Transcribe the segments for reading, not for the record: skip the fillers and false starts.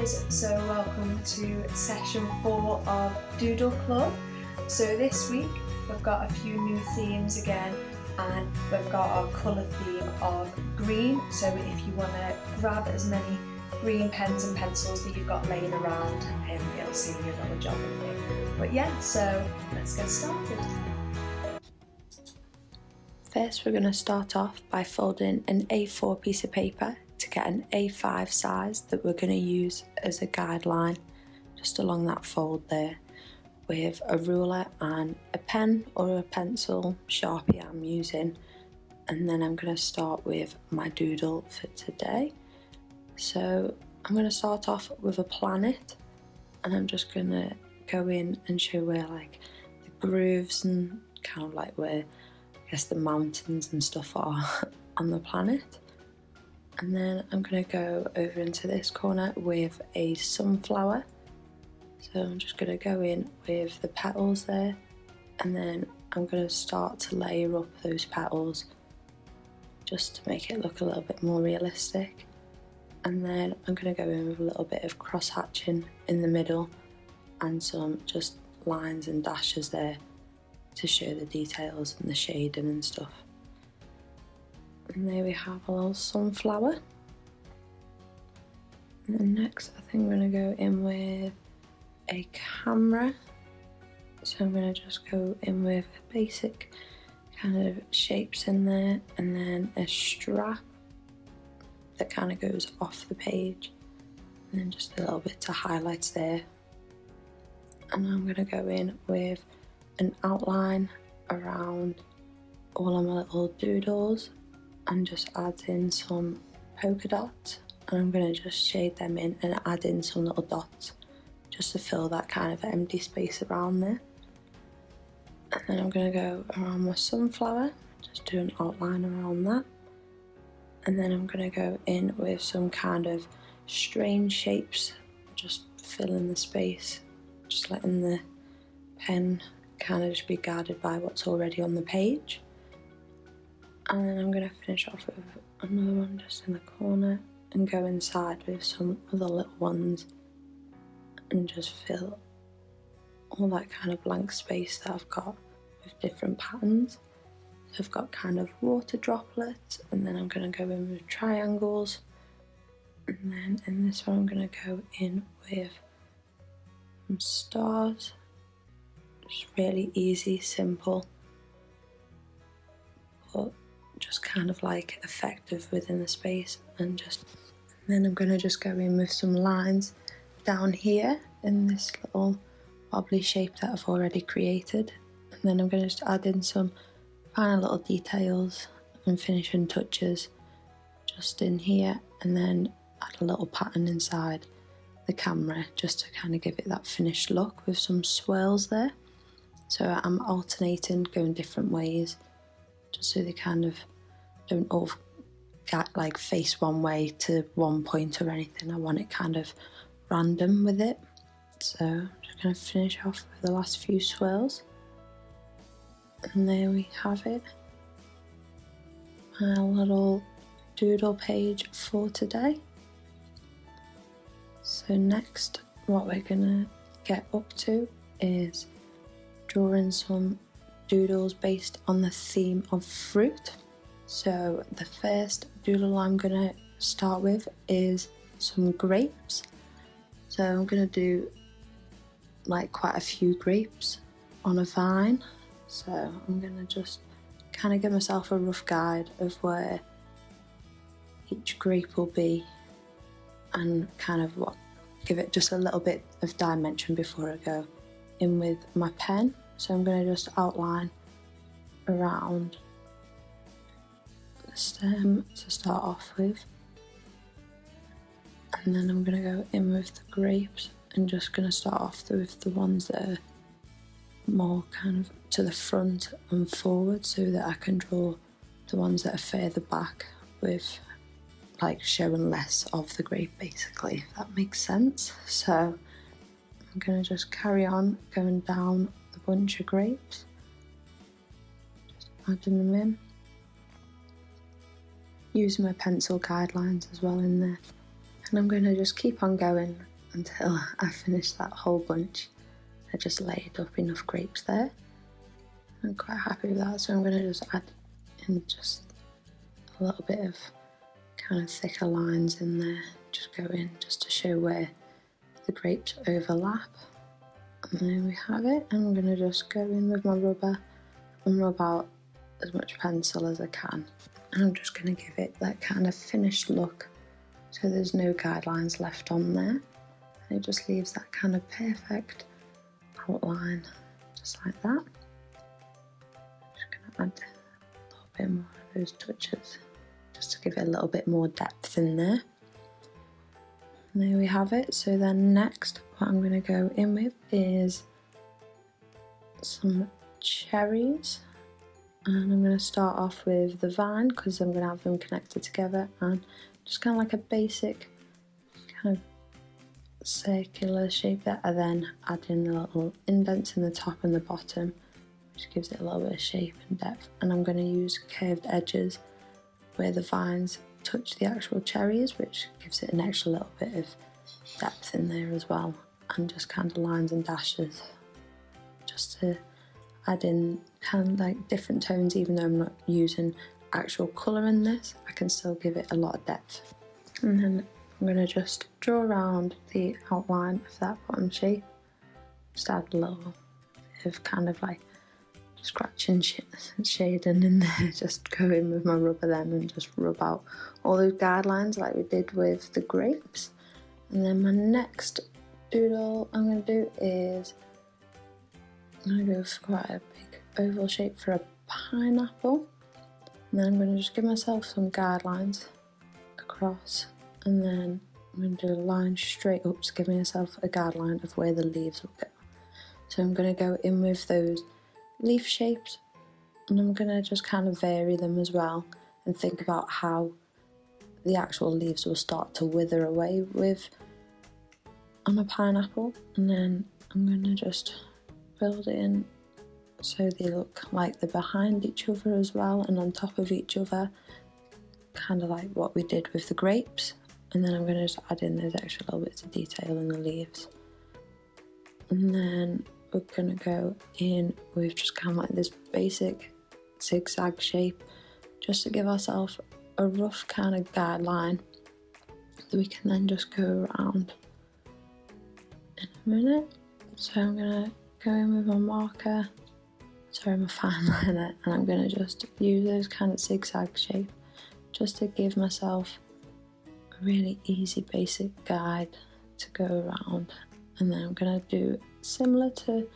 guys, so welcome to session 4 of Doodle Club. So this week we've got a few new themes again, and we've got our colour theme of green. So if you want to grab as many green pens and pencils that you've got laying around, it'll save you another job with me. But yeah, so let's get started. First we're going to start off by folding an A4 piece of paper to get an A5 size that we're going to use as a guideline just along that fold there, with a ruler and a pen or a pencil, Sharpie I'm using, and then I'm going to start with my doodle for today. So I'm going to start off with a planet, and I'm just going to go in and show where like the grooves and kind of like where I guess the mountains and stuff are on the planet. And then I'm going to go over into this corner with a sunflower. So I'm just going to go in with the petals there, and then I'm going to start to layer up those petals just to make it look a little bit more realistic. And then I'm going to go in with a little bit of cross hatching in the middle and some just lines and dashes there to show the details and the shading and stuff. And there we have a little sunflower. And then next I think I'm going to go in with a camera. So I'm going to just go in with a basic kind of shapes in there, and then a strap that kind of goes off the page, and then just a little bit of highlights there. And I'm going to go in with an outline around all of my little doodles and just add in some polka dots, and I'm going to just shade them in and add in some little dots just to fill that kind of empty space around there. And then I'm going to go around my sunflower, just do an outline around that. And then I'm going to go in with some kind of strange shapes, just filling the space, just letting the pen kind of just be guided by what's already on the page. And then I'm going to finish off with another one just in the corner and go inside with some other little ones and just fill all that kind of blank space that I've got with different patterns. So I've got kind of water droplets, and then I'm going to go in with triangles, and then in this one I'm going to go in with some stars. Just really easy, simple, but just kind of like effective within the space. And then I'm going to just go in with some lines down here in this little wobbly shape that I've already created, and then I'm going to just add in some final little details and finishing touches just in here, and then add a little pattern inside the camera just to kind of give it that finished look with some swirls there. So I'm alternating, going different ways, just so they kind of don't all get like face one way to one point or anything. I want it kind of random with it. So I'm just going to finish off with the last few swirls. And there we have it. My little doodle page for today. So next, what we're going to get up to is drawing some doodles based on the theme of fruit. So the first doodle I'm going to start with is some grapes. So I'm going to do like quite a few grapes on a vine. So I'm going to just kind of give myself a rough guide of where each grape will be, and kind of give it just a little bit of dimension before I go in with my pen. So I'm going to just outline around the stem to start off with, and then I'm going to go in with the grapes and just going to start off with the ones that are more kind of to the front and forward, so that I can draw the ones that are further back with like showing less of the grape basically, if that makes sense. So I'm going to just carry on going down the bunch of grapes, just adding them in, using my pencil guidelines as well in there. And I'm going to just keep on going until I finish that whole bunch. I just laid up enough grapes there. I'm quite happy with that, so I'm going to just add in just a little bit of kind of thicker lines in there. Just go in just to show where the grapes overlap. And there we have it. I'm going to just go in with my rubber and rub out as much pencil as I can. And I'm just going to give it that kind of finished look, so there's no guidelines left on there. And it just leaves that kind of perfect outline, just like that. I'm just going to add a little bit more of those touches, just to give it a little bit more depth in there. And there we have it. So then next, what I'm going to go in with is some cherries. And I'm going to start off with the vine, because I'm going to have them connected together, and just kind of like a basic kind of circular shape that I then add in the little indents in the top and the bottom, which gives it a little bit of shape and depth. And I'm going to use curved edges where the vines touch the actual cherries, which gives it an extra little bit of depth in there as well, and just kind of lines and dashes just to add in kind of like different tones. Even though I'm not using actual colour in this, I can still give it a lot of depth. And then I'm going to just draw around the outline of that bottom shape, just add a little bit of kind of like scratching shading in there. Just go in with my rubber then and just rub out all those guidelines like we did with the grapes. And then my next doodle I'm going to do is I'm going to go for quite a big oval shape for a pineapple. And then I'm going to just give myself some guidelines across, and then I'm going to do a line straight up to give myself a guideline of where the leaves will go. So I'm going to go in with those leaf shapes, and I'm going to just kind of vary them as well and think about how the actual leaves will start to wither away with on a pineapple. And then I'm going to just build it in so they look like they're behind each other as well and on top of each other, kind of like what we did with the grapes. And then I'm going to just add in those extra little bits of detail in the leaves. And then we're going to go in with just kind of like this basic zigzag shape, just to give ourselves a rough kind of guideline that we can then just go around in a minute. So I'm going to go in with my marker, my fine liner, and I'm going to just use those kind of zigzag shape just to give myself a really easy basic guide to go around. And then I'm going to do similar to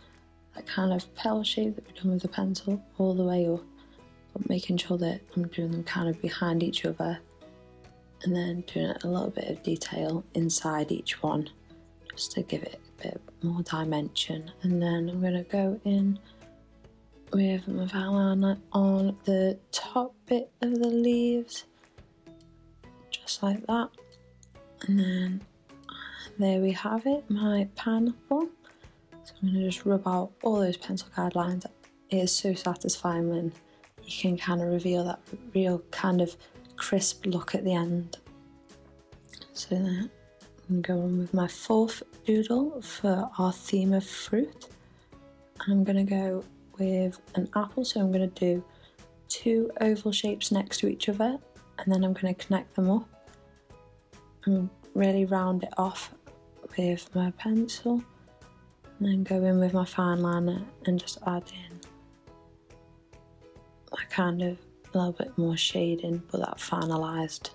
that kind of petal shape that we've done with the pencil, all the way up, but making sure that I'm doing them kind of behind each other, and then doing a little bit of detail inside each one just to give it a bit more dimension. And then I'm going to go in with my eyeliner on the top bit of the leaves, just like that. And then there we have it, my pineapple. So I'm going to just rub out all those pencil guidelines. It is so satisfying when you can kind of reveal that real kind of crisp look at the end. So then I'm going to go on with my fourth doodle for our theme of fruit. And I'm going to go with an apple, so I'm going to do two oval shapes next to each other, and then I'm going to connect them up and really round it off with my pencil, and then go in with my fine liner and just add in that kind of a little bit more shading, but that finalised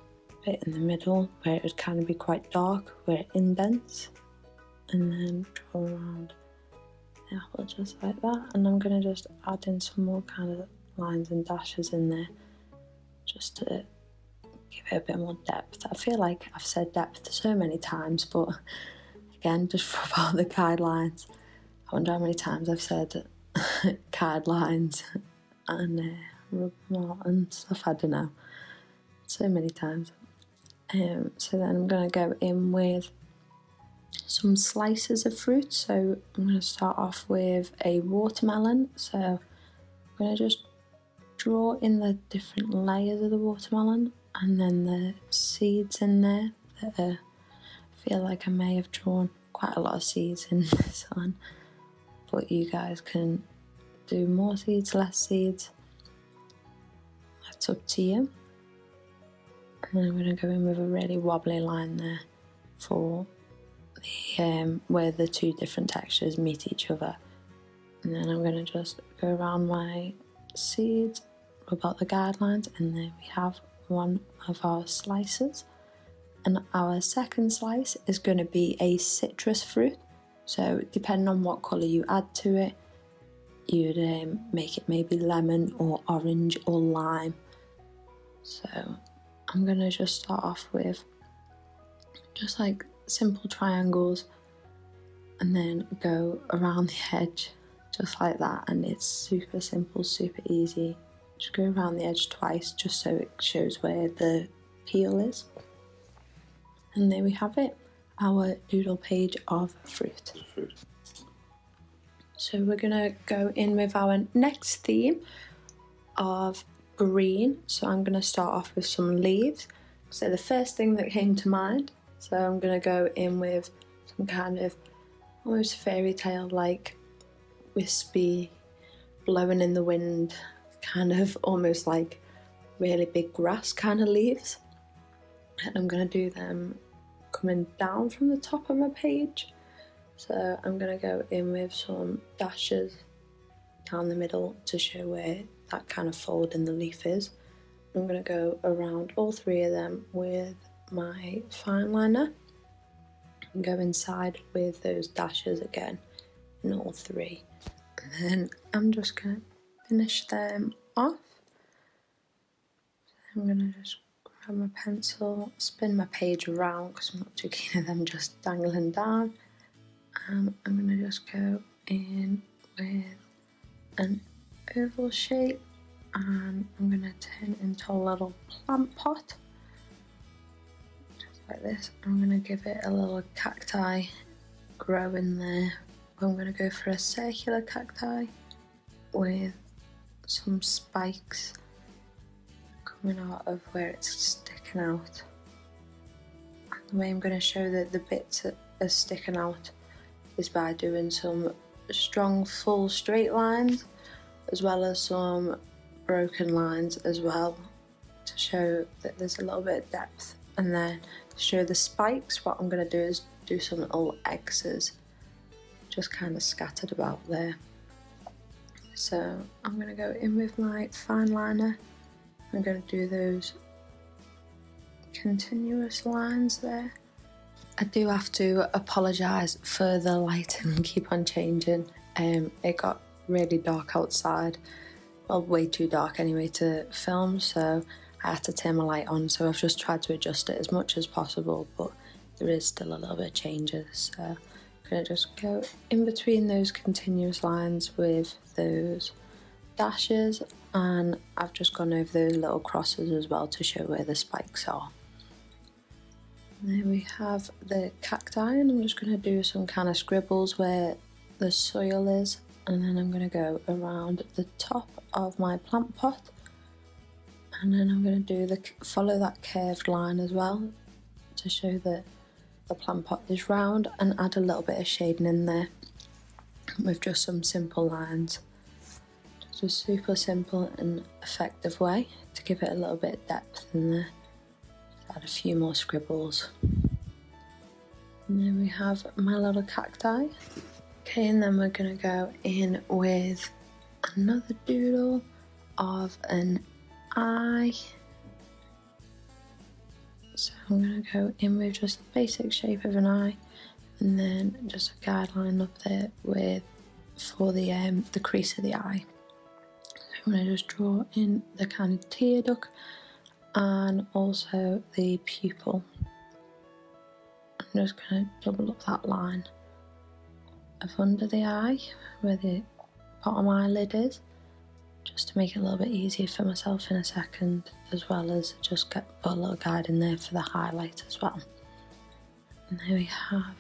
bit in the middle where it would kind of be quite dark where it indents, and then draw around the apple just like that. And I'm going to just add in some more kind of lines and dashes in there just to give it a bit more depth. I feel like I've said depth so many times, but again, just rub out the guidelines. I wonder how many times I've said guidelines and rub them out and stuff, I don't know, so many times. So then I'm going to go in with some slices of fruit. So I'm going to start off with a watermelon. So I'm going to just draw in the different layers of the watermelon, and then the seeds in there that are feel like I may have drawn quite a lot of seeds in this one, but you guys can do more seeds, less seeds, that's up to you. And then I'm going to go in with a really wobbly line there for the where the two different textures meet each other. And then I'm going to just go around my seeds, rub out the guidelines, and there we have one of our slices. And our second slice is going to be a citrus fruit, so depending on what colour you add to it, you'd make it maybe lemon or orange or lime. So I'm going to just start off with just like simple triangles and then go around the edge just like that, and it's super simple, super easy. Just go around the edge twice just so it shows where the peel is. And there we have it, our doodle page of fruit. So we're gonna go in with our next theme of green. So I'm gonna start off with some leaves. So the first thing that came to mind, so I'm gonna go in with some kind of almost fairy tale like wispy, blowing in the wind, kind of almost like really big grass kind of leaves. And I'm gonna do them coming down from the top of my page. So I'm going to go in with some dashes down the middle to show where that kind of fold in the leaf is. I'm going to go around all three of them with my fine liner and go inside with those dashes again in all three. And then I'm just going to finish them off. So I'm going to just grab my pencil, spin my page around because I'm not too keen on them just dangling down, and I'm going to just go in with an oval shape, and I'm going to turn it into a little plant pot just like this. I'm going to give it a little cacti grow in there. I'm going to go for a circular cacti with some spikes coming out of where it's sticking out. And the way I'm going to show that the bits are sticking out is by doing some strong full straight lines as well as some broken lines as well, to show that there's a little bit of depth. And then to show the spikes, what I'm going to do is do some little X's just kind of scattered about there. So I'm going to go in with my fine liner. I'm going to do those continuous lines there. I do have to apologise for the lighting keep on changing. It got really dark outside, well, way too dark anyway to film, so I had to turn my light on. So I've just tried to adjust it as much as possible, but there is still a little bit of changes. So I'm going to just go in between those continuous lines with those dashes, and I've just gone over those little crosses as well to show where the spikes are. And there we have the cacti, and I'm just going to do some kind of scribbles where the soil is, and then I'm going to go around the top of my plant pot, and then I'm going to do follow that curved line as well to show that the plant pot is round, and add a little bit of shading in there with just some simple lines. Just a super simple and effective way to give it a little bit of depth in there. Add a few more scribbles. And then we have my little cacti. Okay, and then we're going to go in with another doodle of an eye. So I'm going to go in with just the basic shape of an eye, and then just a guideline up there for the crease of the eye. I'm going to just draw in the kind of tear duct and also the pupil. I'm just going to double up that line of under the eye where the bottom eyelid is, just to make it a little bit easier for myself in a second, as well as just put a little guide in there for the highlight as well. And there we have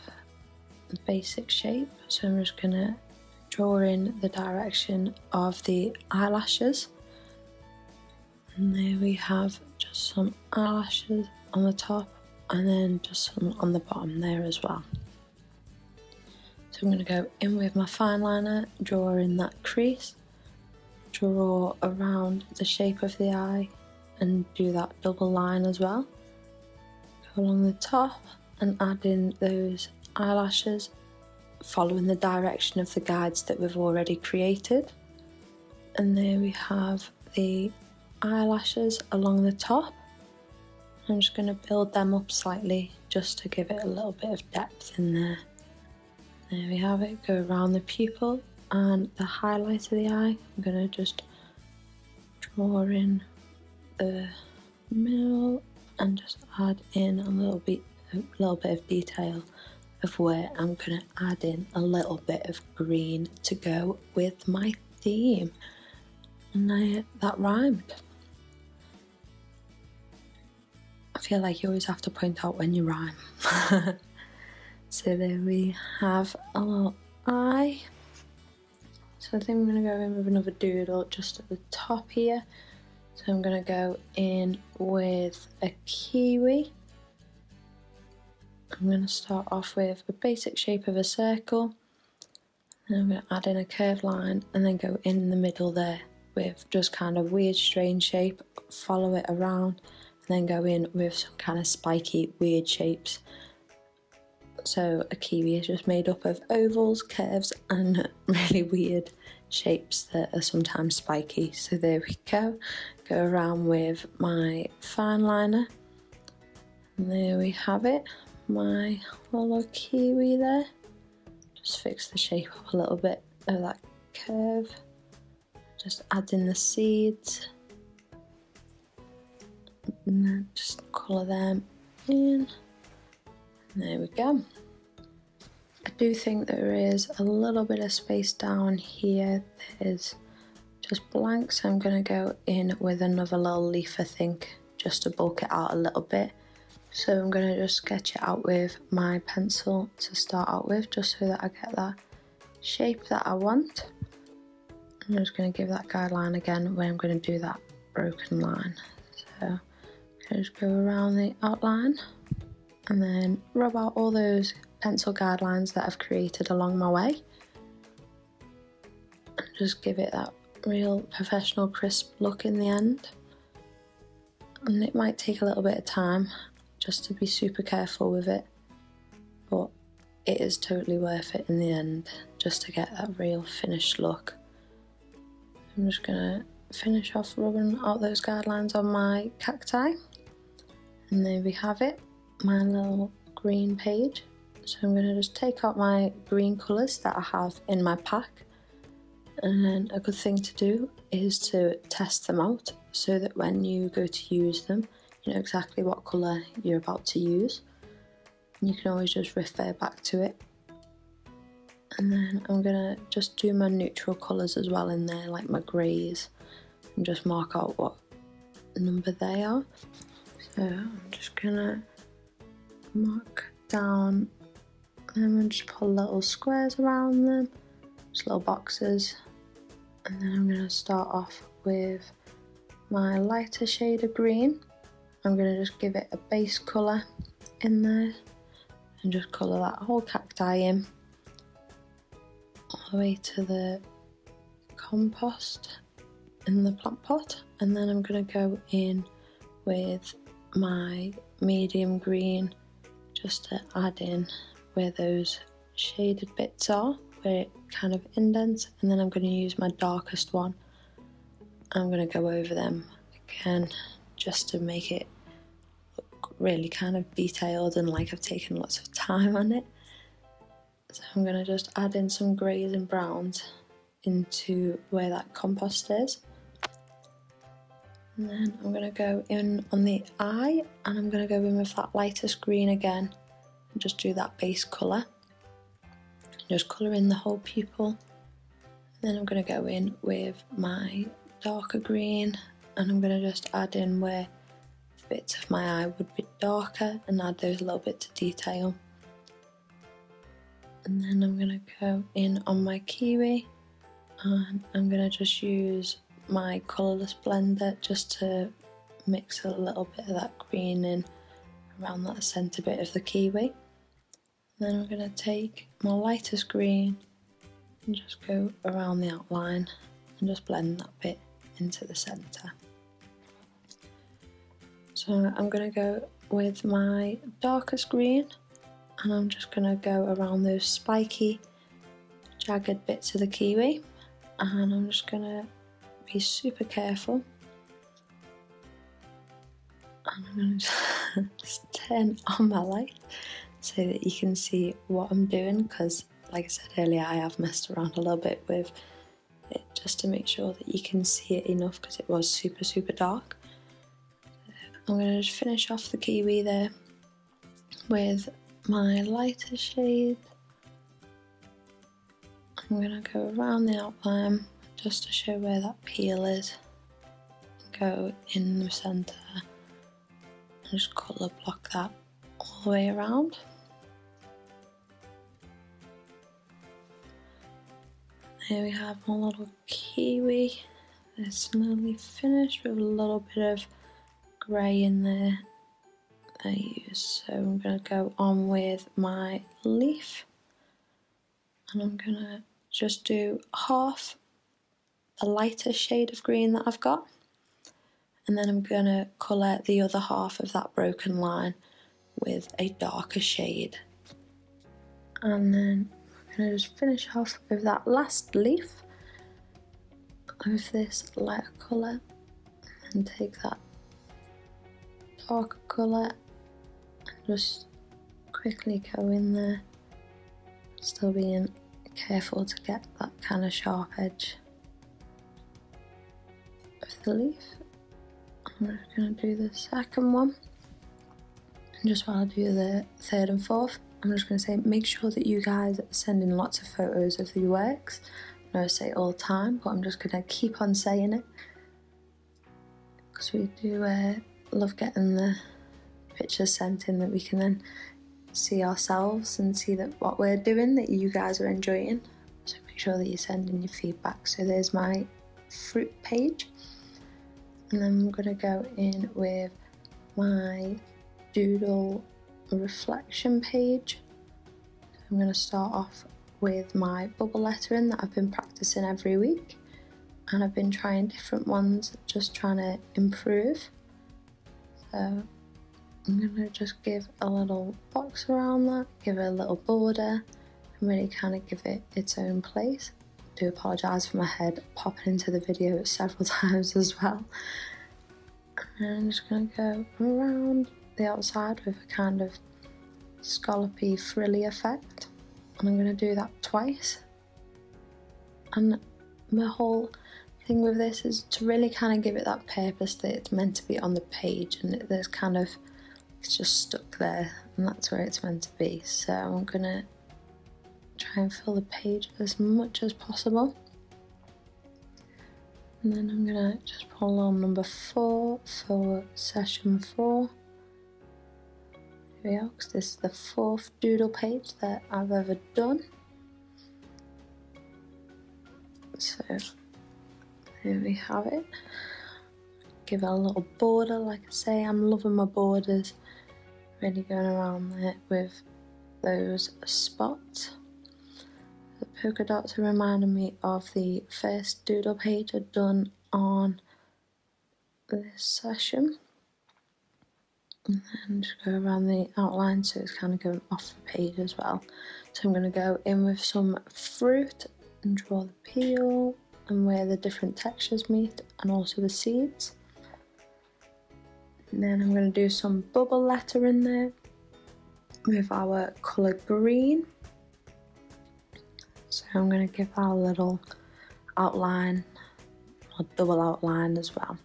the basic shape. So I'm just going to draw in the direction of the eyelashes, and there we have just some eyelashes on the top and then just some on the bottom there as well. So I'm going to go in with my fine liner, draw in that crease, draw around the shape of the eye and do that double line as well. Go along the top and add in those eyelashes, following the direction of the guides that we've already created. And there we have the eyelashes along the top. I'm just going to build them up slightly just to give it a little bit of depth in there. There we have it, go around the pupil and the highlight of the eye. I'm going to just draw in the middle and just add in a little bit of detail of where I'm going to add in a little bit of green to go with my theme. And that rhymed. I feel like you always have to point out when you rhyme. So there we have a little eye. So I think I'm going to go in with another doodle just at the top here. So I'm going to go in with a kiwi. I'm going to start off with a basic shape of a circle. Then I'm going to add in a curved line and then go in the middle there with just kind of weird strange shape, follow it around and then go in with some kind of spiky weird shapes. So a kiwi is just made up of ovals, curves and really weird shapes that are sometimes spiky. So there we go. Go around with my fine liner and there we have it, my little kiwi there. Just fix the shape up a little bit of that curve. Just add in the seeds and then just colour them in. And there we go. I do think there is a little bit of space down here that is just blank, so I'm going to go in with another little leaf I think, just to bulk it out a little bit. So I'm going to just sketch it out with my pencil to start out with, just so that I get that shape that I want. I'm just going to give that guideline again where I'm going to do that broken line. So I'm going to just go around the outline and then rub out all those pencil guidelines that I've created along my way. And just give it that real professional crisp look in the end. And it might take a little bit of time just to be super careful with it, but it is totally worth it in the end just to get that real finished look. I'm just going to finish off rubbing out those guidelines on my cacti. And there we have it, my little green page. So I'm going to just take out my green colours that I have in my pack. And then a good thing to do is to test them out so that when you go to use them, you know exactly what colour you're about to use. And you can always just refer back to it. And then I'm going to just do my neutral colours as well in there, like my greys, and just mark out what number they are. So I'm just going to mark down them and just put little squares around them, just little boxes. And then I'm going to start off with my lighter shade of green. I'm going to just give it a base colour in there and just colour that whole cacti in all the way to the compost in the plant pot. And then I'm going to go in with my medium green just to add in where those shaded bits are, where it kind of indents, and then I'm going to use my darkest one. I'm going to go over them again just to make it look really kind of detailed and like I've taken lots of time on it. So I'm going to just add in some greys and browns into where that compost is. And then I'm going to go in on the eye and I'm going to go in with that lightest green again and just do that base colour. Just colour in the whole pupil. And then I'm going to go in with my darker green and I'm going to just add in where bits of my eye would be darker and add those little bits of detail. And then I'm going to go in on my kiwi and I'm going to just use my colourless blender just to mix a little bit of that green in around that centre bit of the kiwi. And then I'm going to take my lightest green and just go around the outline and just blend that bit into the centre. So I'm going to go with my darkest green, and I'm just going to go around those spiky, jagged bits of the kiwi, and I'm just going to be super careful. And I'm going to just turn on my light so that you can see what I'm doing, because like I said earlier, I have messed around a little bit with it just to make sure that you can see it enough, because it was super dark. I'm going to just finish off the kiwi there with my lighter shade. I'm going to go around the outline just to show where that peel is. Go in the centre and just colour block that all the way around. Here we have my little kiwi. It's nearly finished with a little bit of grey in there. So I'm going to go on with my leaf, and I'm going to just do half the lighter shade of green that I've got, and then I'm going to colour the other half of that broken line with a darker shade. And then I'm going to just finish off with that last leaf with this lighter colour, and take that darker colour and just quickly go in there, still being careful to get that kind of sharp edge of the leaf. I'm just going to do the second one, and just while I do the third and fourth, I'm just going to say make sure that you guys send in lots of photos of your works. I know I say it all the time, but I'm just going to keep on saying it, because we do love getting the pictures sent in that we can then see ourselves and see that what we're doing, that you guys are enjoying. So make sure that you send in your feedback. So there's my fruit page, and then I'm going to go in with my doodle reflection page. So I'm going to start off with my bubble lettering that I've been practicing every week, and I've been trying different ones, just trying to improve. So I'm going to just give a little box around that, give it a little border, and really kind of give it its own place. I do apologise for my head popping into the video several times as well. And I'm just going to go around the outside with a kind of scallopy frilly effect, and I'm going to do that twice. And my whole thing with this is to really kind of give it that purpose that it's meant to be on the page, and there's kind of, it's just stuck there, and that's where it's meant to be. So I'm going to try and fill the page as much as possible. And then I'm going to just pull on number 4 for session 4. Here we are, because this is the 4th doodle page that I've ever done. So here we have it. Give it a little border, like I say, I'm loving my borders. Really going around there with those spots. The polka dots are reminding me of the first doodle page I'd done on this session. And then just go around the outline so it's kind of going off the page as well. So I'm going to go in with some fruit and draw the peel and where the different textures meet, and also the seeds. And then I'm going to do some bubble letter in there with our colour green. So I'm going to give our little outline, or double outline as well.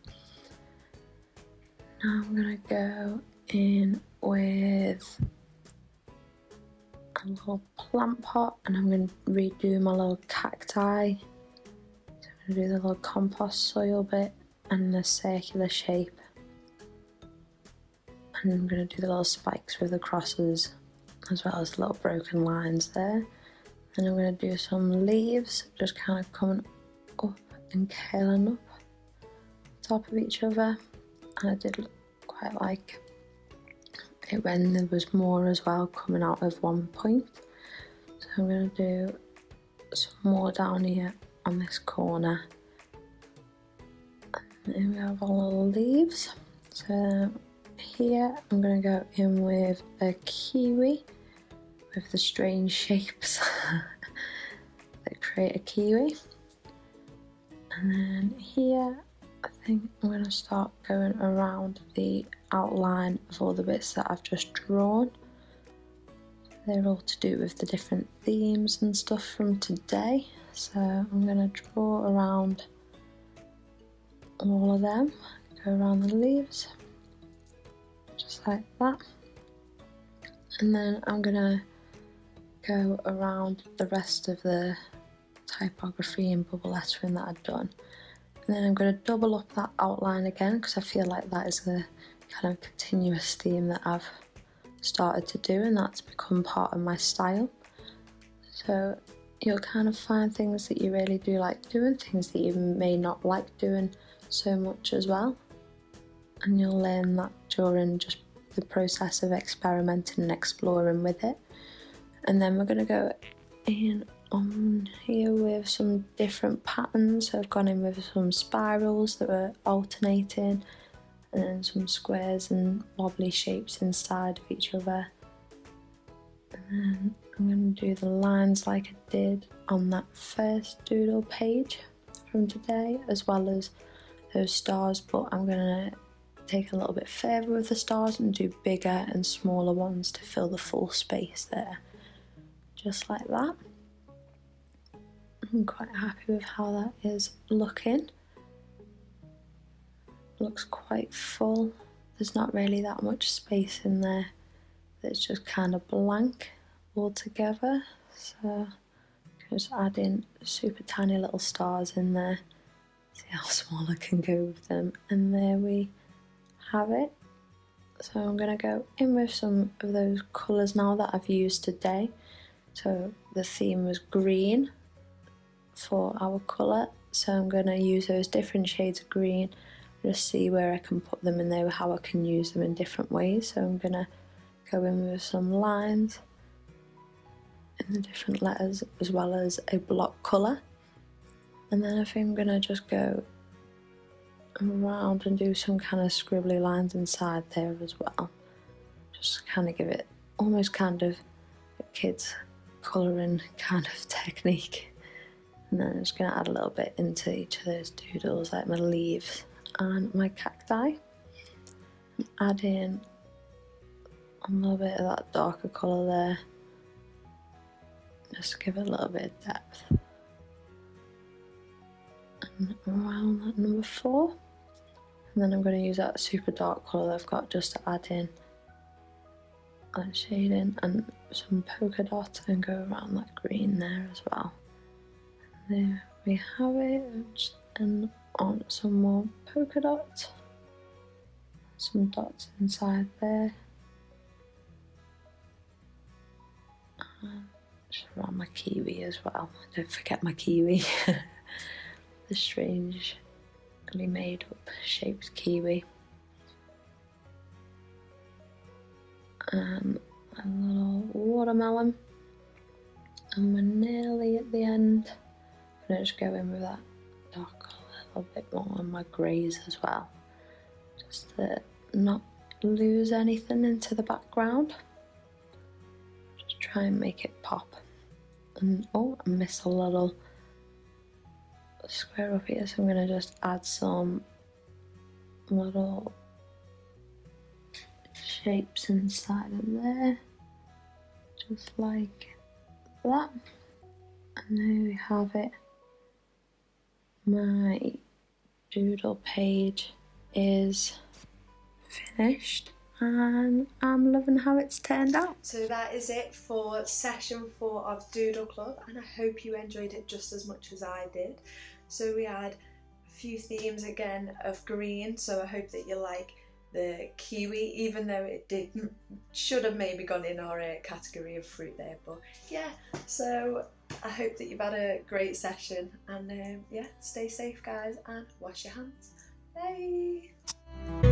Now I'm going to go in with a little plant pot, and I'm going to redo my little cacti. So I'm going to do the little compost soil bit and the circular shape. And I'm going to do the little spikes with the crosses, as well as the little broken lines there. And I'm going to do some leaves, just kind of coming up and curling up top of each other. And I did quite like when there was more as well coming out of one point. So I'm going to do some more down here on this corner. And then we have our little leaves. So here I'm going to go in with a kiwi with the strange shapes that create a kiwi. And then here I think I'm going to start going around the outline of all the bits that I've just drawn. They're all to do with the different themes and stuff from today. So I'm going to draw around all of them, go around the leaves, just like that. And then I'm going to go around the rest of the typography and bubble lettering that I've done. And then I'm going to double up that outline again because I feel like that is a kind of continuous theme that I've started to do, and that's become part of my style. So you'll kind of find things that you really do like doing, things that you may not like doing so much as well. And you'll learn that during just the process of experimenting and exploring with it. And then we're going to go in on here with some different patterns. So I've gone in with some spirals that were alternating, and then some squares and wobbly shapes inside of each other. And then I'm going to do the lines like I did on that first doodle page from today, as well as those stars, but I'm going to take a little bit further with the stars and do bigger and smaller ones to fill the full space there. Just like that. I'm quite happy with how that is looking. Looks quite full. There's not really that much space in there. It's just kind of blank altogether. So just add in super tiny little stars in there. See how small I can go with them. And there we have it. So I'm going to go in with some of those colours now that I've used today. So the theme was green for our colour, so I'm going to use those different shades of green, just see where I can put them in there, how I can use them in different ways. So I'm going to go in with some lines in the different letters as well as a block colour. And then I think I'm going to just go around and do some kind of scribbly lines inside there as well. Just kind of give it almost kind of a kid's colouring kind of technique. And then I'm just going to add a little bit into each of those doodles, like my leaves and my cacti. And add in a little bit of that darker colour there, just to give it a little bit of depth. And around that number 4. And then I'm going to use that super dark colour that I've got just to add in that shading and some polka dots, and go around that green there as well. And there we have it, and on some more polka dots, some dots inside there, and just around my kiwi as well. Don't forget my kiwi. The strangely made up shaped kiwi. And a little watermelon, and we're nearly at the end. I'm going to just go in with that dark colour a little bit more on my greys as well, just to not lose anything into the background. Just try and make it pop. And oh, I missed a little square up here, so I'm going to just add some little shapes inside of there, just like that. And there we have it. My doodle page is finished and I'm loving how it's turned out. So that is it for session 4 of Doodle Club, and I hope you enjoyed it just as much as I did. So we had a few themes again of green, so I hope that you like the kiwi, even though it should have maybe gone in our category of fruit there, but yeah. So I hope that you've had a great session, and yeah, stay safe guys and wash your hands. Bye.